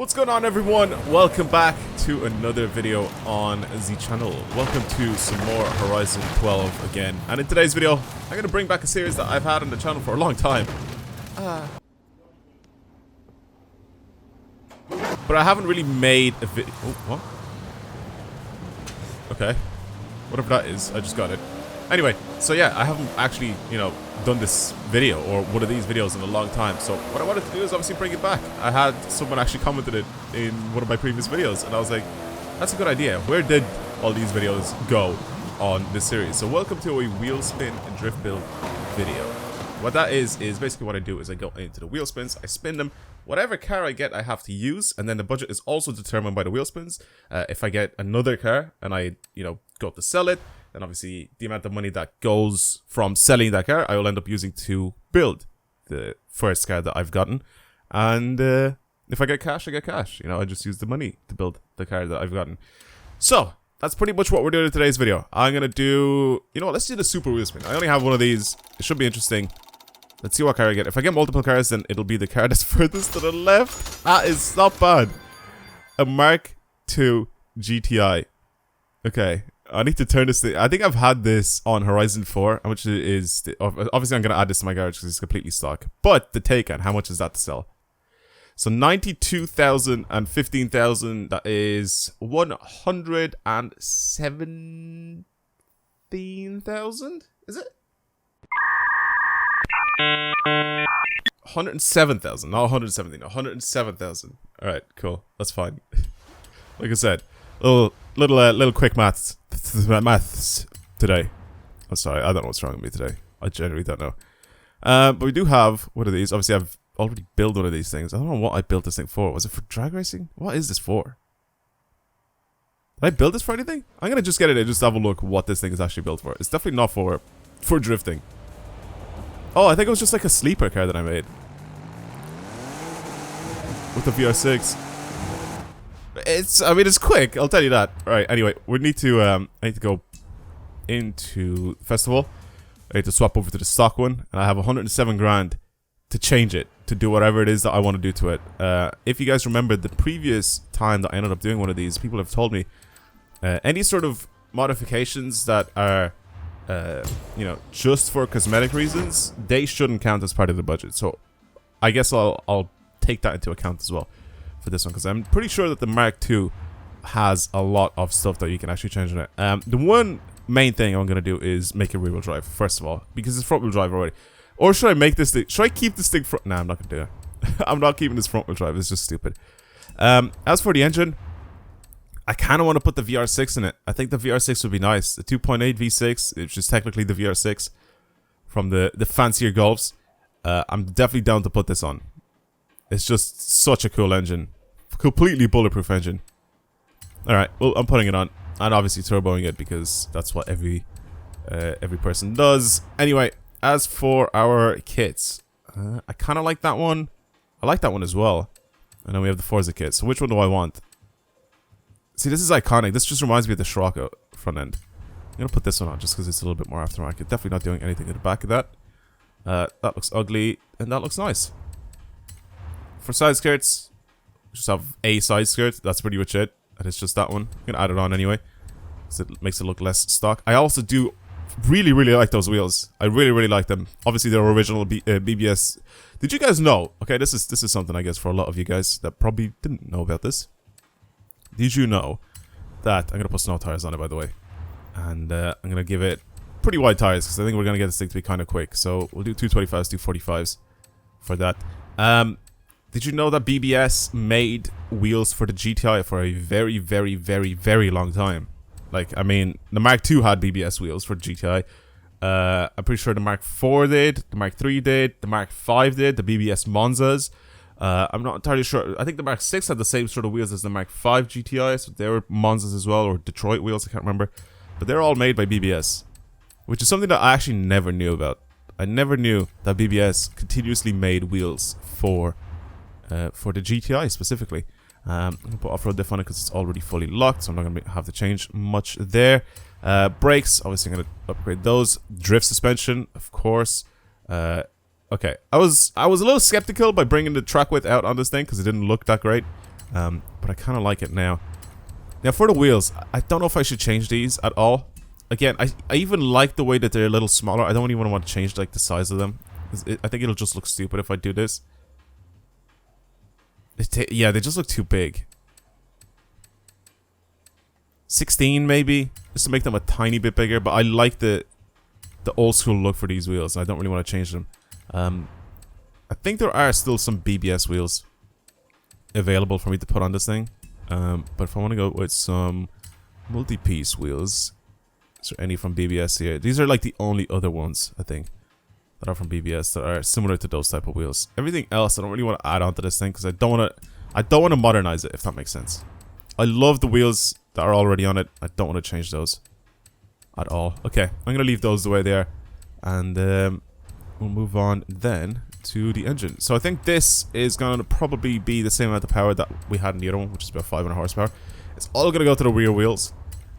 What's going on, everyone? Welcome back to another video on the channel. Welcome to some more Horizon 12 again. And in today's video, I'm going to bring back a series that I've had on the channel for a long time. But I haven't really made a video. Oh, what? Okay. Whatever that is, I just got it. Anyway, so yeah, I haven't actually, done this video or one of these videos in a long time. So what I wanted to do is obviously bring it back. I had someone actually commented it in one of my previous videos, and I was like, that's a good idea. Where did all these videos go on this series? So welcome to a Wheelspin and drift build video. What that is basically what I do is I go into the wheel spins, I spin them. Whatever car I get, I have to use, and then the budget is also determined by the wheel spins. If I get another car and I, go to sell it, then obviously the amount of money that goes from selling that car, I will end up using to build the first car that I've gotten. And if I get cash, I get cash. I just use the money to build the car that I've gotten. So that's pretty much what we're doing in today's video. I'm gonna do, let's do the super wheel spin. I only have one of these. It should be interesting. Let's see what car I get. If I get multiple cars, then it'll be the car that's furthest to the left. That is not bad. A Mark II GTI. Okay, I need to turn this thing. I think I've had this on Horizon 4, which is obviously I'm gonna add this to my garage because it's completely stock. But the Taycan, how much is that to sell? So 92,000 and 15,000. That is 117,000. Is it? 107,000, not 117, 107,000. Alright, cool. That's fine. Like I said, little quick maths today. I'm sorry, I don't know what's wrong with me today. I genuinely don't know. But we do have one of these. Obviously, I've already built one of these things. I don't know what I built this thing for. Was it for drag racing? What is this for? Did I build this for anything? I'm gonna just get it and just have a look what this thing is actually built for. It's definitely not for drifting. Oh, I think it was just like a sleeper car that I made. With the VR6. It's quick, I'll tell you that. Alright, anyway, we need to, I need to go into Festival. I need to swap over to the stock one. And I have 107 grand to change it, to do whatever it is that I want to do to it. If you guys remember the previous time that I ended up doing one of these, people have told me, any sort of modifications that are just for cosmetic reasons, they shouldn't count as part of the budget. So I guess I'll take that into account as well for this one, because I'm pretty sure that the Mark II has a lot of stuff that you can actually change in it. The one main thing I'm going to do is make it rear-wheel drive, first of all, because it's front-wheel drive already. Or should I make this thing, should I keep this thing front? Nah, I'm not going to do it. I'm not keeping this front-wheel drive, it's just stupid. As for the engine, I kind of want to put the VR6 in it. I think the VR6 would be nice. The 2.8 V6, which is technically the VR6 from the fancier Golfs. I'm definitely down to put this on. It's just such a cool engine. Completely bulletproof engine. Alright, well, I'm putting it on. And obviously turboing it because that's what every person does. Anyway, as for our kits, I kind of like that one. I like that one as well. And then we have the Forza kit. So which one do I want? See, this is iconic. This just reminds me of the Scirocco front end. I'm going to put this one on just because it's a little bit more aftermarket. Definitely not doing anything to the back of that. That looks ugly, and that looks nice. For side skirts, just have a side skirt. That's pretty much it. And it's just that one. I'm going to add it on anyway, because it makes it look less stock. I also do really, really like those wheels. I really, really like them. Obviously, they're original BBS. Did you guys know? Okay, this is something, I guess, for a lot of you guys that probably didn't know about this. Did you know that I'm going to put snow tires on it, by the way, and I'm going to give it pretty wide tires because I think we're going to get this thing to be kind of quick. So we'll do 225s, 245s for that. Did you know that BBS made wheels for the GTI for a very, very, very, very long time? Like, I mean, the Mark II had BBS wheels for the GTI. I'm pretty sure the Mark IV did, the Mark III did, the Mark V did, the BBS Monzas. I'm not entirely sure. I think the Mark VI had the same sort of wheels as the Mark V GTI, so they were Monzas as well, or Detroit wheels, I can't remember. But they're all made by BBS, which is something that I actually never knew about. I never knew that BBS continuously made wheels for the GTI specifically. I'm going to put off-road diff on it because it's already fully locked, so I'm not going to have to change much there. Brakes, obviously I'm going to upgrade those. Drift suspension, of course. Okay, I was a little skeptical by bringing the track width out on this thing because it didn't look that great. but I kind of like it now. Now for the wheels, I don't know if I should change these at all. Again, I even like the way that they're a little smaller. I don't even want to change like the size of them. I think it'll just look stupid if I do this. Yeah, they just look too big. 16 maybe, just to make them a tiny bit bigger. But I like the old school look for these wheels. I don't really want to change them. I think there are still some BBS wheels available for me to put on this thing. But if I want to go with some multi-piece wheels, is there any from BBS here? These are like the only other ones, I think, that are from BBS that are similar to those type of wheels. Everything else, I don't really want to add on to this thing because I don't want to modernize it, if that makes sense. I love the wheels that are already on it. I don't want to change those at all. Okay, I'm gonna leave those the way they are, and we'll move on then to the engine. So I think this is gonna probably be the same amount of power that we had in the other one, which is about 500 horsepower. It's all gonna go to the rear wheels,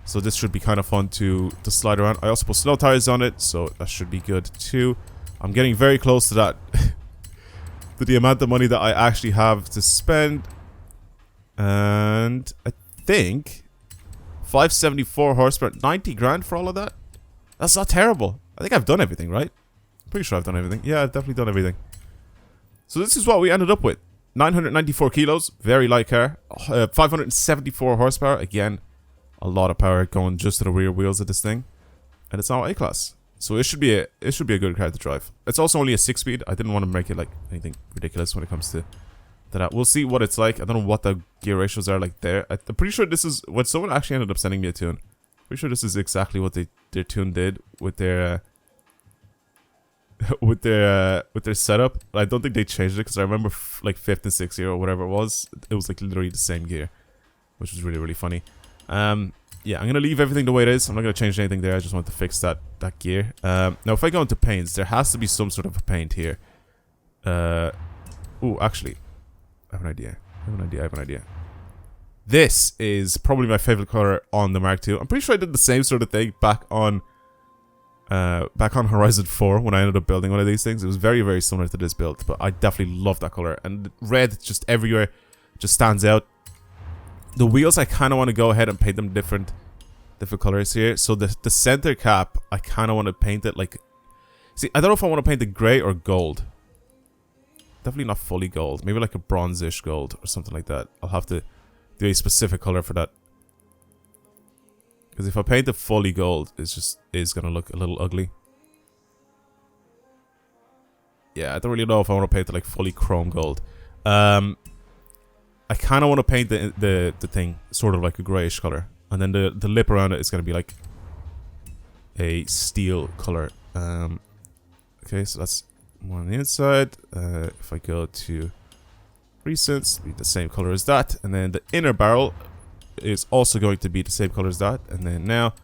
so this should be kind of fun to slide around. I also put snow tires on it, so that should be good too. I'm getting very close to that, to the amount of money that I actually have to spend, and I think 574 horsepower, 90 grand for all of that. That's not terrible. I think I've done everything, right? Pretty sure I've done everything. Yeah, I've definitely done everything. So this is what we ended up with. 994 kilos, very light car. 574 horsepower, again, a lot of power going just to the rear wheels of this thing. And it's now A-class. So it should be a good car to drive. It's also only a 6-speed. I didn't want to make it like anything ridiculous when it comes to that. We'll see what it's like. I don't know what the gear ratios are like there. I'm pretty sure this is what someone actually ended up sending me a tune. Pretty sure this is exactly what their tune did with their with their setup. I don't think they changed it because I remember like 5th and 6th year or whatever it was it's like literally the same gear, which was really, really funny. Yeah, I'm gonna leave everything the way it is. I'm not gonna change anything there. I just want to fix that gear. Now if I go into paints, there has to be some sort of a paint here. Oh, actually, I have an idea. I have an idea. This is probably my favorite color on the Mark II. I'm pretty sure I did the same sort of thing back on Horizon 4 when I ended up building one of these things. It was very, very similar to this build, but I definitely love that color. And red just everywhere just stands out. The wheels, I kind of want to go ahead and paint them different colors here. So the center cap, I kind of want to paint it like... See, I don't know if I want to paint it grey or gold. Definitely not fully gold. Maybe like a bronze-ish gold or something like that. I'll have to do a specific color for that. Because if I paint it fully gold, it's going to look a little ugly. Yeah, I don't really know if I want to paint it like fully chrome gold. I kind of want to paint the thing sort of like a greyish color. And then the lip around it is going to be like a steel color. Okay, so that's more on the inside. If I go to recents, it'll be the same color as that. And then the inner barrel is also going to be the same color as that. And then now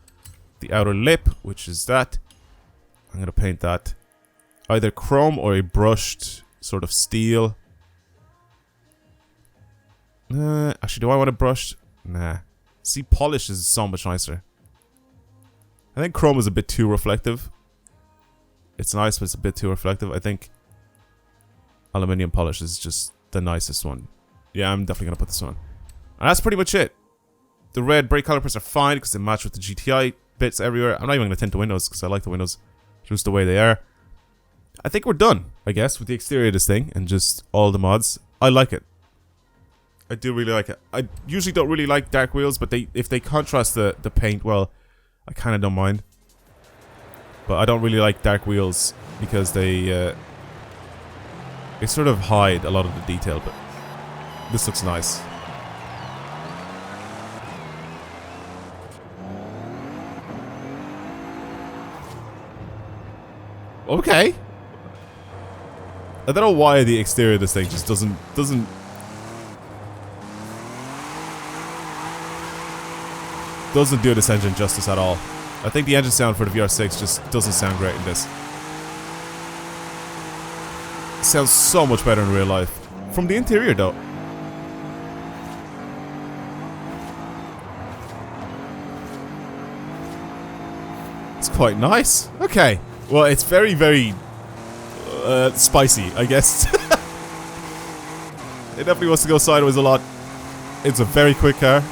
the outer lip, which is that, I'm going to paint that either chrome or a brushed sort of steel. Actually, do I want it brushed? Nah. See, polish is so much nicer. I think chrome is a bit too reflective. It's nice, but it's a bit too reflective. I think aluminium polish is just the nicest one. Yeah, I'm definitely going to put this on. And that's pretty much it. The red brake calipers are fine because they match with the GTI bits everywhere. I'm not even going to tint the windows because I like the windows just the way they are. I think we're done, I guess, with the exterior of this thing and just all the mods. I like it. I do really like it. I usually don't really like dark wheels, but if they contrast the paint well, I kind of don't mind. But I don't really like dark wheels because they sort of hide a lot of the detail, but this looks nice. Okay. I don't know why the exterior of this thing just doesn't do this engine justice at all. I think the engine sound for the VR6 just doesn't sound great in this. It sounds so much better in real life. From the interior though. It's quite nice. Okay. Well, it's very, very spicy, I guess. It definitely wants to go sideways a lot. It's a very quick car.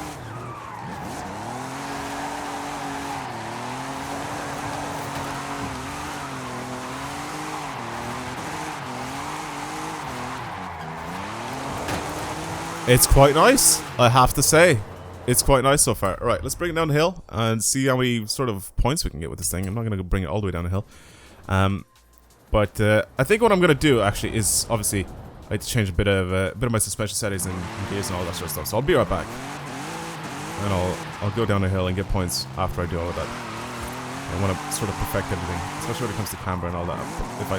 It's quite nice, I have to say. It's quite nice so far. Alright, let's bring it down the hill and see how many sort of points we can get with this thing. I'm not going to bring it all the way down the hill. But I think what I'm going to do, actually, is obviously I have to change a bit of my suspension settings and gears and all that sort of stuff. So I'll be right back. And I'll go down the hill and get points after I do all of that. I want to sort of perfect everything, especially when it comes to camber and all that. If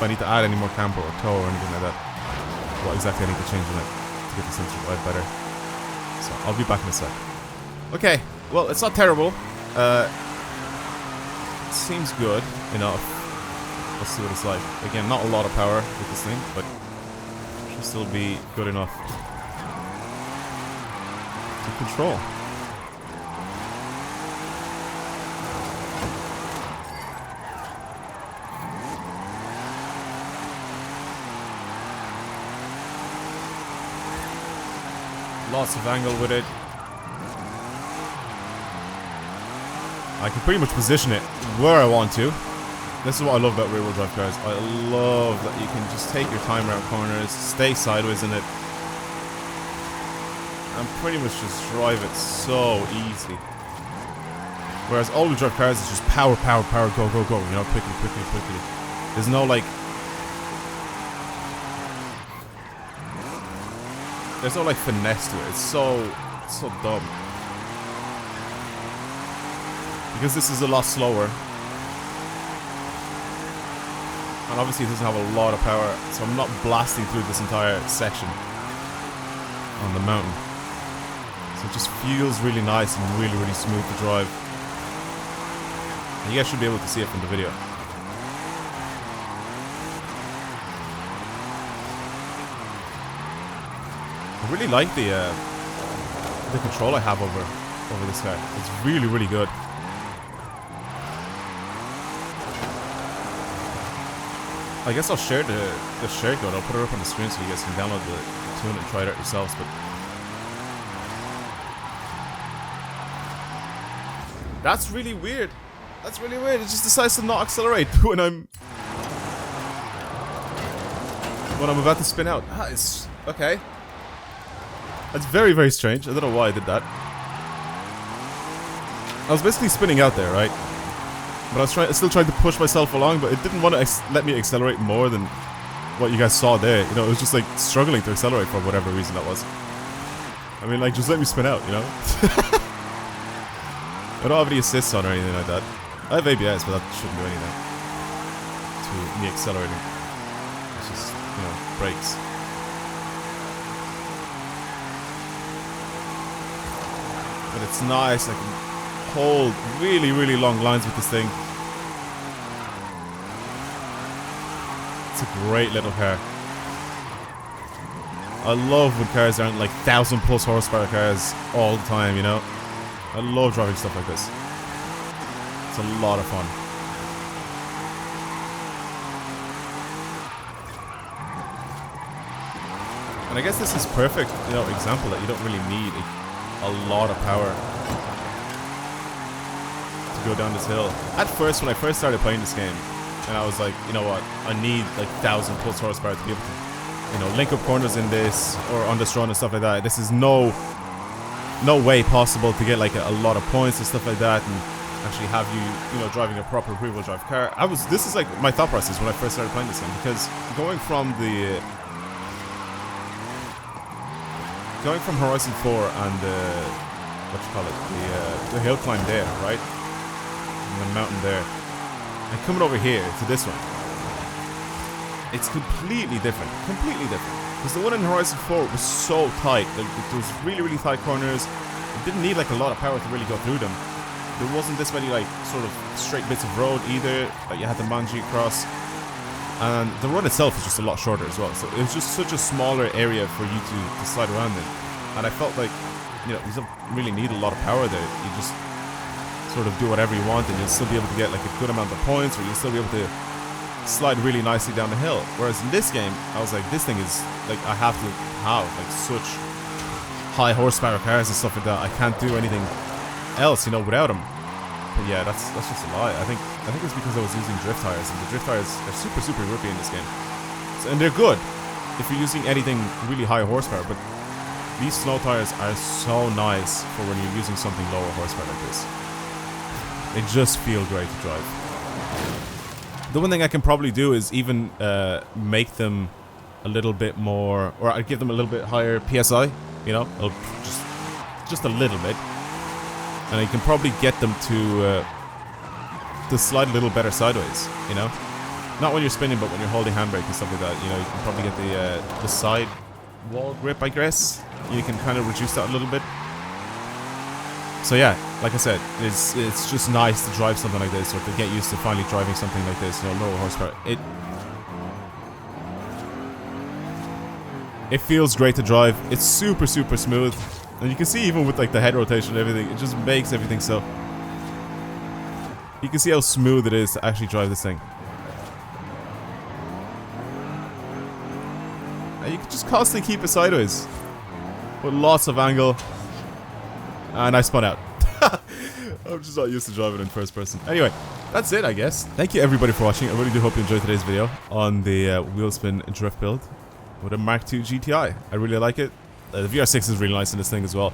I need to add any more camber or toe or anything like that, what exactly I need to change in it to get this thing to ride better. So I'll be back in a sec. Okay, well, it's not terrible. It seems good enough. Let's see what it's like. Again, not a lot of power with this thing, but it should still be good enough to control. Lots of angle with it. I can pretty much position it where I want to. This is what I love about rear-wheel drive cars. I love that you can just take your time around corners, stay sideways in it, and pretty much just drive it so easy. Whereas all-wheel drive cars is just power, power, power, go, go, go. You know, quickly, quickly, quickly. There's no like. There's no like finesse to it. It's so dumb. Because this is a lot slower. And obviously it doesn't have a lot of power, so I'm not blasting through this entire section on the mountain. So it just feels really nice and really, really smooth to drive. And you guys should be able to see it from the video. I really like the control I have over this car. It's really, really good. I guess I'll share the share code. I'll put it up on the screen so you guys can download the tune and try it out yourselves. But that's really weird. That's really weird. It just decides to not accelerate when I'm about to spin out. Ah, it's okay. That's very, very strange. I don't know why I did that. I was basically spinning out there, right? But I was still trying to push myself along, but it didn't want to let me accelerate more than what you guys saw there. You know, it was just like struggling to accelerate for whatever reason that was. I mean, like, just let me spin out, you know? I don't have any assists on or anything like that. I have ABS, but that shouldn't do anything to me accelerating. It's just, you know, brakes. But it's nice. I can hold really, really long lines with this thing. It's a great little car. I love when cars aren't like 1,000+ horsepower cars all the time, you know? I love driving stuff like this. It's a lot of fun. And I guess this is perfect, you know, example that you don't really need a lot of power to go down this hill. At first, when I first started playing this game, and I was like, you know what, I need like 1,000+ horsepower to be able to, you know, link up corners in this or on this run and stuff like that. This is no way possible to get like a lot of points and stuff like that, and actually have you know, driving a proper rear-wheel drive car. This is like my thought process when I first started playing this game, because going from Horizon 4 and what you call it, the hill climb there, right, and the mountain there, and coming over here to this one, it's completely different. Because the one in Horizon 4 was so tight. Like, there was really, really tight corners. It didn't need like a lot of power to really go through them. There wasn't this many like sort of straight bits of road either that you had to manage across. And the run itself is just a lot shorter as well. So it was just such a smaller area for you to slide around in. And I felt like, you know, you don't really need a lot of power there. You just sort of do whatever you want and you'll still be able to get like a good amount of points, or you'll still be able to slide really nicely down the hill. Whereas in this game, I was like, this thing is like, I have to have like such high horsepower cars and stuff like that. I can't do anything else, you know, without them. But yeah, that's just a lie. I think it's because I was using drift tires, and the drift tires are super grippy in this game, and they're good if you're using anything really high horsepower. But these snow tires are so nice for when you're using something lower horsepower like this. They just feel great to drive. The one thing I can probably do is even make them a little bit more, or I'd give them a little bit higher PSI, you know, just a little bit. And I can probably get them to slide a little better sideways, you know? Not when you're spinning, but when you're holding handbrake and stuff like that, you know, you can probably get the side wall grip, I guess. You can kind of reduce that a little bit. So yeah, like I said, it's just nice to drive something like this, or to get used to finally driving something like this, you know, lower horsepower. It feels great to drive. It's super smooth. And you can see even with like the head rotation and everything, it just makes everything so... You can see how smooth it is to actually drive this thing. And you can just constantly keep it sideways. With lots of angle. And I spun out. I'm just not used to driving in first person. Anyway, that's it, I guess. Thank you everybody for watching. I really do hope you enjoyed today's video on the Wheelspin drift build with a Mark II GTI. I really like it. The VR6 is really nice in this thing as well.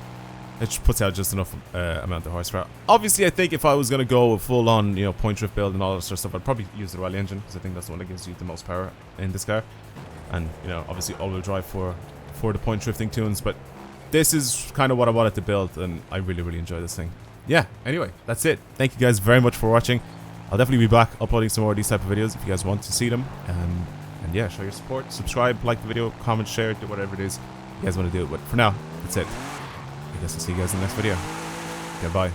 It puts out just enough amount of horsepower. Obviously, I think if I was going to go full on, you know, point drift build and all that sort of stuff, I'd probably use the Rally engine, because I think that's the one that gives you the most power in this car. And, you know, obviously all-wheel drive for the point drifting tunes. But this is kind of what I wanted to build, and I really enjoy this thing. Yeah, anyway, that's it. Thank you guys very much for watching. I'll definitely be back uploading some more of these type of videos if you guys want to see them. And yeah, show your support, subscribe, like the video, comment, share, do whatever it is you guys want to do. But for now, that's it. I guess I'll see you guys in the next video. Goodbye.